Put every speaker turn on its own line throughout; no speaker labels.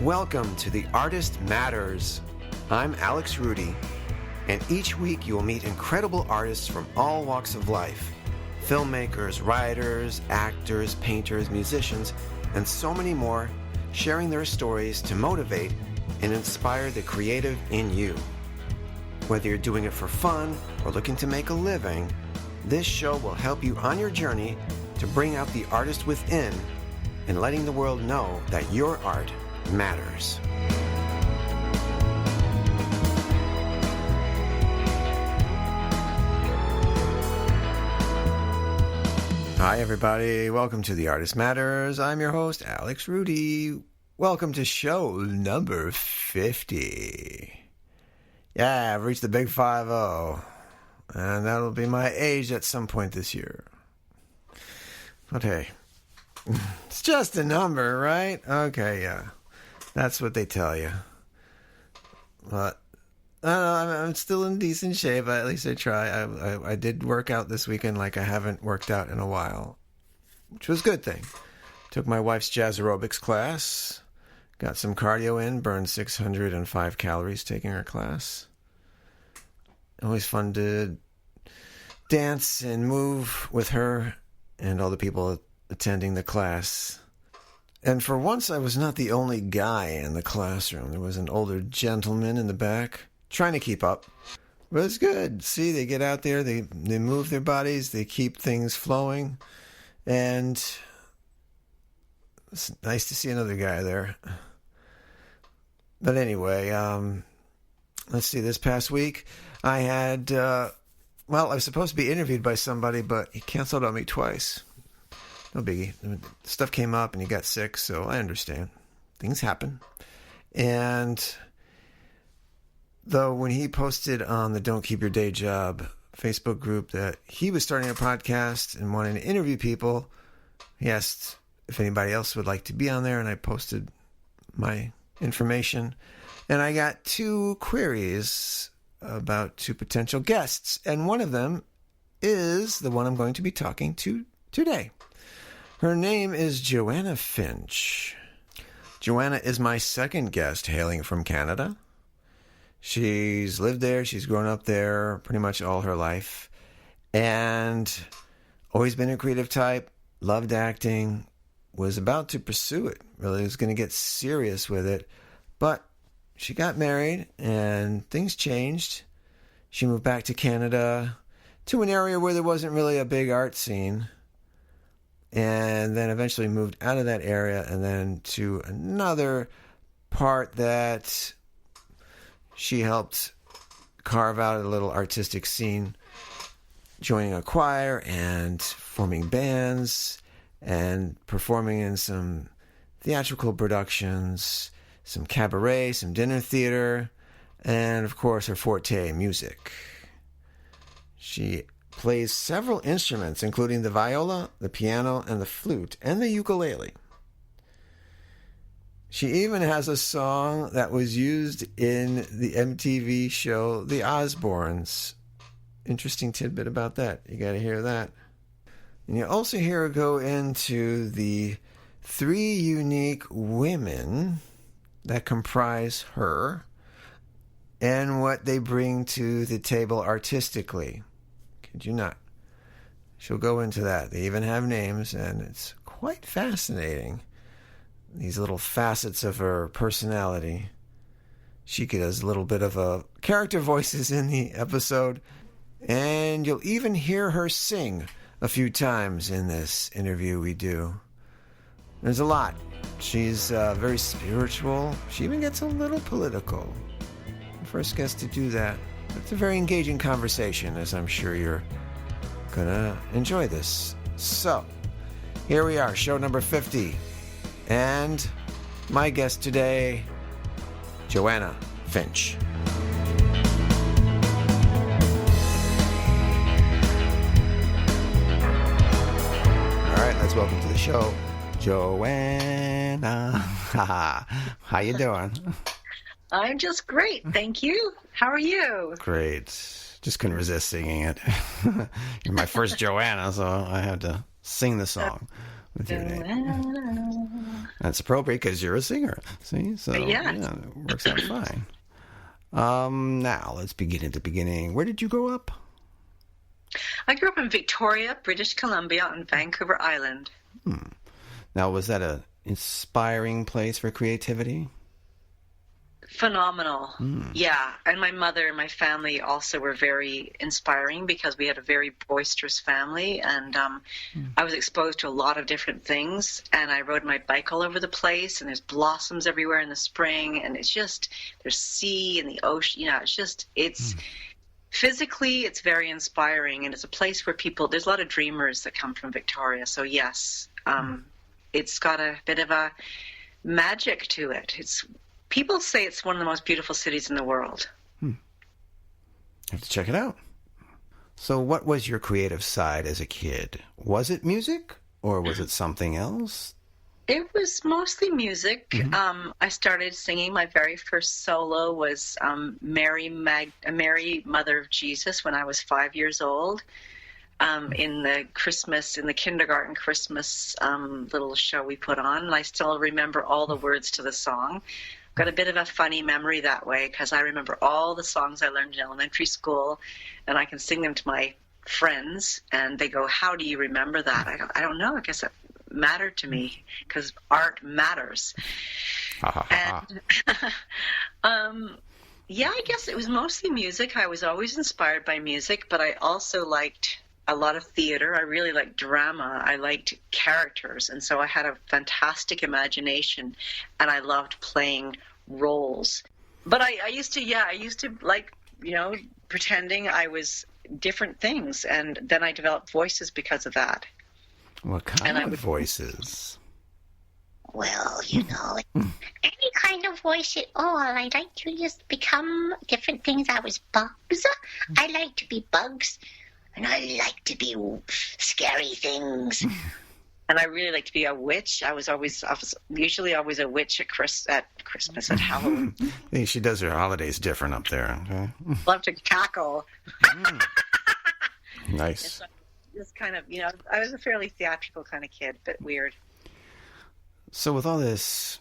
Welcome to The Artist Matters. I'm Alex Rudy, and each week you will meet incredible artists from all walks of life. Filmmakers, writers, actors, painters, musicians, and so many more, sharing their stories to motivate and inspire the creative in you. Whether you're doing it for fun or looking to make a living, this show will help you on your journey to bring out the artist within and letting the world know that your art matters. Hi everybody, welcome to The Artist Matters. I'm your host, Alex Rudy. Welcome to show number 50. Yeah, I've reached the big 50, and that'll be my age at some point this year. But hey, it's just a number, right? Okay, yeah. That's what they tell you. But I don't know, I'm still in decent shape. At least I try. I did work out this weekend like I haven't worked out in a while, which was a good thing. Took my wife's jazz aerobics class. Got some cardio in. Burned 605 calories taking her class. Always fun to dance and move with her and all the people attending the class. And for once, I was not the only guy in the classroom. There was an older gentleman in the back trying to keep up. But it's good. See, they get out there, they move their bodies, they keep things flowing. And it's nice to see another guy there. But anyway, let's see, this past week, I had, I was supposed to be interviewed by somebody, but he canceled on me twice. No biggie. Stuff came up and he got sick, so I understand. Things happen. And though when he posted on the Don't Keep Your Day Job Facebook group that he was starting a podcast and wanting to interview people, he asked if anybody else would like to be on there, and I posted my information. And I got 2 queries about 2 potential guests, and one of them is the one I'm going to be talking to today. Her name is Joanna Finch. Joanna is my second guest hailing from Canada. She's lived there, she's grown up there pretty much all her life, and always been a creative type, loved acting, was about to pursue it, really was going to get serious with it, but she got married and things changed. She moved back to Canada, to an area where there wasn't really a big art scene, and then eventually moved out of that area and then to another part that she helped carve out a little artistic scene, joining a choir and forming bands and performing in some theatrical productions, some cabaret, some dinner theater, and of course her forte, music. She plays several instruments, including the viola, the piano, and the flute, and the ukulele. She even has a song that was used in the MTV show The Osbournes. Interesting tidbit about that. You got to hear that. And you also hear her go into the 3 unique women that comprise her and what they bring to the table artistically. Kid you not. She'll go into that. They even have names, and it's quite fascinating. These little facets of her personality. She does a little bit of a character voices in the episode, and you'll even hear her sing a few times in this interview we do. There's a lot. She's very spiritual. She even gets a little political. First guest to do that. It's a very engaging conversation, as I'm sure you're gonna enjoy this. So, here we are, show number 50. And my guest today, Joanna Finch. All right, let's welcome to the show, Joanna. How you doing?
I'm just great, thank you. How are you?
Great. Just couldn't resist singing it. You're my first Joanna, so I had to sing the song. with your name.
Joanna.
That's appropriate because you're a singer. See? So,
Yeah.
it works out fine. Now, let's begin at the beginning. Where did you grow up?
I grew up in Victoria, British Columbia, on Vancouver Island.
Now, was that an inspiring place for creativity?
Phenomenal. Yeah. And my mother and my family also were very inspiring because we had a very boisterous family, and I was exposed to a lot of different things, and I rode my bike all over the place, and there's blossoms everywhere in the spring, and it's just, there's sea and the ocean, it's physically, it's very inspiring, and it's a place where there's a lot of dreamers that come from Victoria. So yes, it's got a bit of a magic to it. People say it's one of the most beautiful cities in the world.
I have to check it out. So what was your creative side as a kid? Was it music or was it something else?
It was mostly music. I started singing. My very first solo was Mary, Mother of Jesus, when I was 5 years old. In the kindergarten Christmas little show we put on. And I still remember all the words to the song. Got a bit of a funny memory that way because I remember all the songs I learned in elementary school, and I can sing them to my friends, and they go, "How do you remember that?" I don't know. I guess it mattered to me because art matters. And yeah, I guess it was mostly music. I was always inspired by music, but I also liked a lot of theater. I really liked drama. I liked characters, and so I had a fantastic imagination, and I loved playing roles. But I used to like, pretending I was different things, and then I developed voices because of that.
What kind of voices?
Well, any kind of voice at all. I like to just become different things. I was bugs. I like to be bugs. And I like to be scary things.
And I really like to be a witch. I was usually always a witch at Christmas, at Halloween.
Hey, she does her holidays different up there. Okay?
Love to cackle.
Nice.
So just kind of, I was a fairly theatrical kind of kid, but weird.
So with all this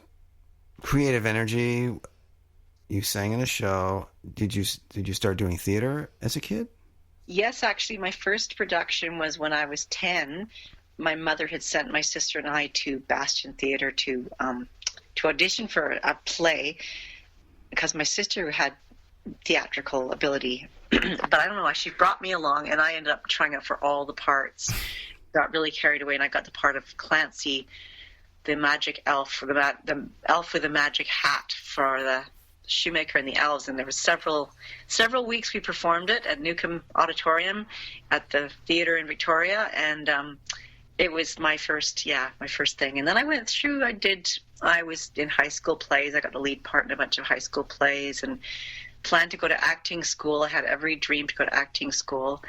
creative energy, you sang in a show. Did you start doing theater as a kid?
Yes, actually, my first production was when I was 10. My mother had sent my sister and I to Bastion Theatre to audition for a play because my sister had theatrical ability. But I don't know why. She brought me along, and I ended up trying out for all the parts. Got really carried away, and I got the part of Clancy, the magic elf, the elf with the magic hat for the Shoemaker and the Elves, and there were several weeks we performed it at Newcomb Auditorium at the theater in Victoria, and it was my first thing. And then I went through, I was in high school plays. I got the lead part in a bunch of high school plays and planned to go to acting school. I had every dream to go to acting school,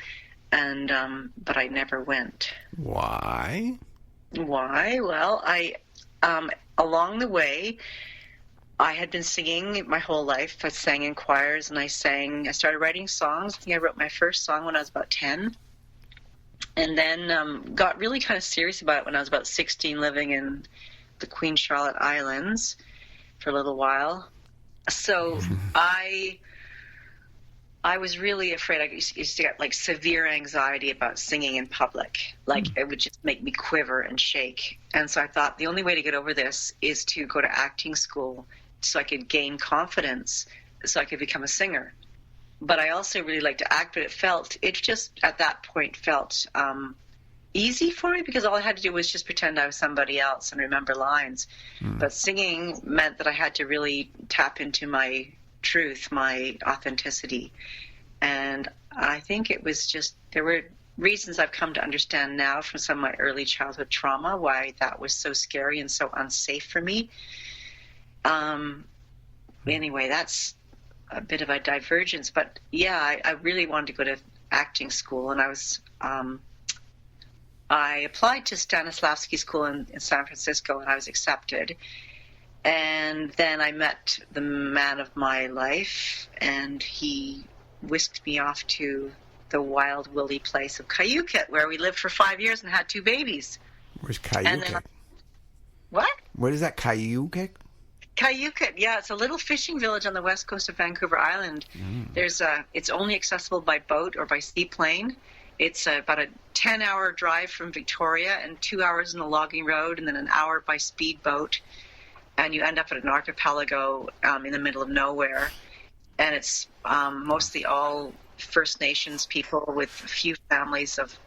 and but I never went.
Why?
Well, I along the way, I had been singing my whole life. I sang in choirs, and I started writing songs. I think I wrote my first song when I was about 10. And then got really kind of serious about it when I was about 16, living in the Queen Charlotte Islands for a little while. So I was really afraid. I used to get like severe anxiety about singing in public. Like it would just make me quiver and shake. And so I thought the only way to get over this is to go to acting school so I could gain confidence, so I could become a singer. But I also really liked to act, but it just at that point felt easy for me because all I had to do was just pretend I was somebody else and remember lines. But singing meant that I had to really tap into my truth, my authenticity. And I think it was just, there were reasons I've come to understand now from some of my early childhood trauma why that was so scary and so unsafe for me. Anyway, that's a bit of a divergence, but yeah, I really wanted to go to acting school, and I applied to Stanislavski School in San Francisco, and I was accepted. And then I met the man of my life, and he whisked me off to the wild, wildy place of Cayucit, where we lived for 5 years and had 2 babies.
Where's
And
Cayuga?
what?
Where is that, Cayuga?
Cayuga, yeah, it's a little fishing village on the west coast of Vancouver Island. It's only accessible by boat or by seaplane. It's about a 10-hour drive from Victoria and 2 hours in a logging road and then an hour by speedboat. And you end up at an archipelago in the middle of nowhere. And it's mostly all First Nations people with a few families of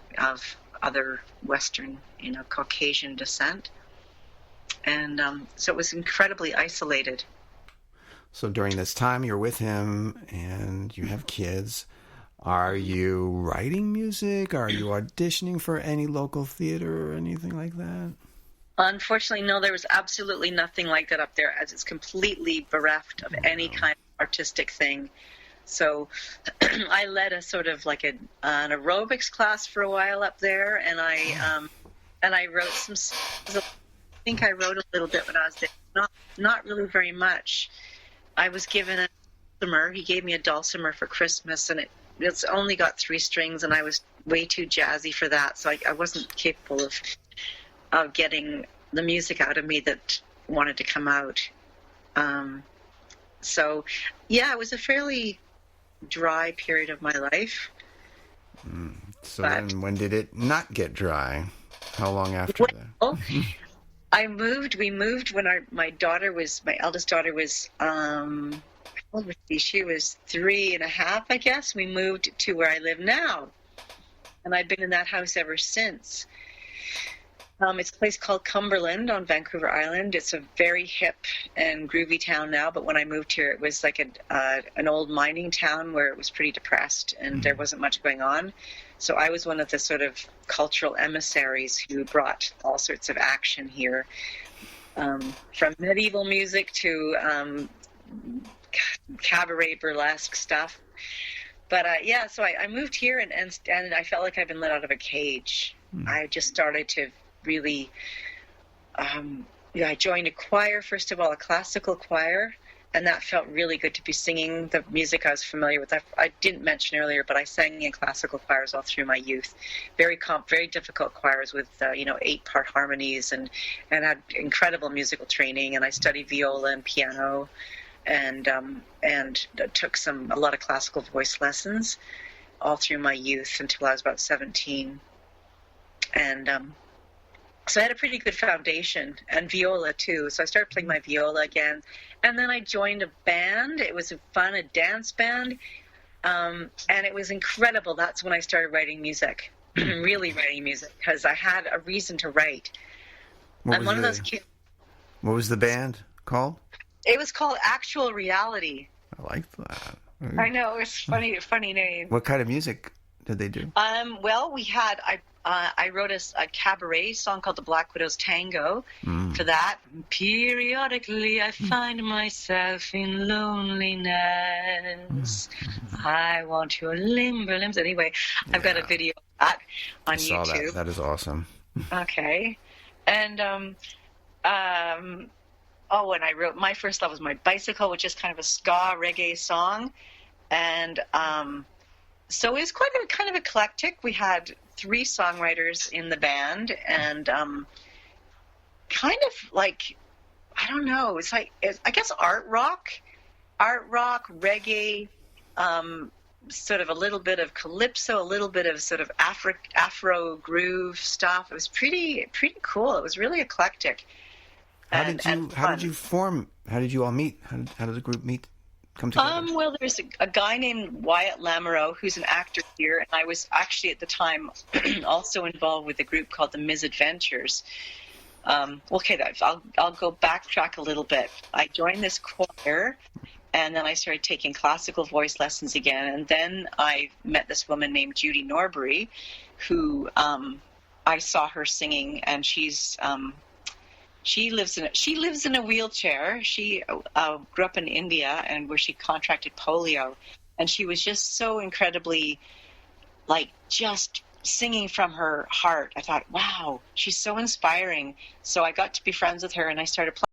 other Western, Caucasian descent. And so it was incredibly isolated.
So during this time you're with him and you have kids, are you writing music? Are you auditioning for any local theater or anything like that?
Unfortunately, no, there was absolutely nothing like that up there, as it's completely bereft of any kind of artistic thing. So I led a sort of like an aerobics class for a while up there, and I wrote some songs. I think I wrote a little bit when I was there, not really very much. I was given a dulcimer. He gave me a dulcimer for Christmas, and it's only got 3 strings, and I was way too jazzy for that, so I wasn't capable of getting the music out of me that wanted to come out. So, yeah, it was a fairly dry period of my life.
So then when did it not get dry? How long after that?
We moved when my eldest daughter was, how old was she? She was 3.5, I guess. We moved to where I live now. And I've been in that house ever since. It's a place called Cumberland on Vancouver Island. It's a very hip and groovy town now, but when I moved here, it was like an old mining town where it was pretty depressed and there wasn't much going on. So I was one of the sort of cultural emissaries who brought all sorts of action here, from medieval music to cabaret burlesque stuff. But so I moved here and I felt like I've been let out of a cage. I just started to really, I joined a choir, first of all, a classical choir, and that felt really good to be singing the music I was familiar with. I didn't mention earlier, but I sang in classical choirs all through my youth. Very difficult choirs with 8-part harmonies, and had incredible musical training. And I studied viola and piano, and took a lot of classical voice lessons all through my youth until I was about 17. And so I had a pretty good foundation, and viola too. So I started playing my viola again, and then I joined a band. It was a dance band, and it was incredible. That's when I started writing music, really writing music, because I had a reason to write. I'm one of those kids.
What was the band called?
It was called Actual Reality.
I like that.
I know, it's funny name.
What kind of music did they do?
Well, I wrote a cabaret song called The Black Widow's Tango for that. Periodically I find myself in loneliness. I want your limber limbs. Anyway, I've got a video of that on YouTube.
I saw that. That is awesome.
Okay. And and I wrote My First Love Was My Bicycle, which is kind of a ska reggae song. And so it was quite kind of eclectic. We had 3 songwriters in the band, and kind of like, I don't know, I guess art rock, reggae, sort of a little bit of calypso, a little bit of sort of Afro groove stuff. It was pretty cool. It was really eclectic.
How did you form? How did you all meet? How did the group meet? Come together?
Well, there's a guy named Wyatt Lamoureux who's an actor here, and I was actually at the time also involved with a group called the Misadventures. Okay, I'll go backtrack a little bit. I joined this choir, and then I started taking classical voice lessons again, and then I met this woman named Judy Norbury, who I saw her singing, and she lives in a wheelchair. She grew up in India, and where she contracted polio, and she was just so incredibly, just singing from her heart. I thought, wow, she's so inspiring. So I got to be friends with her, and I started playing.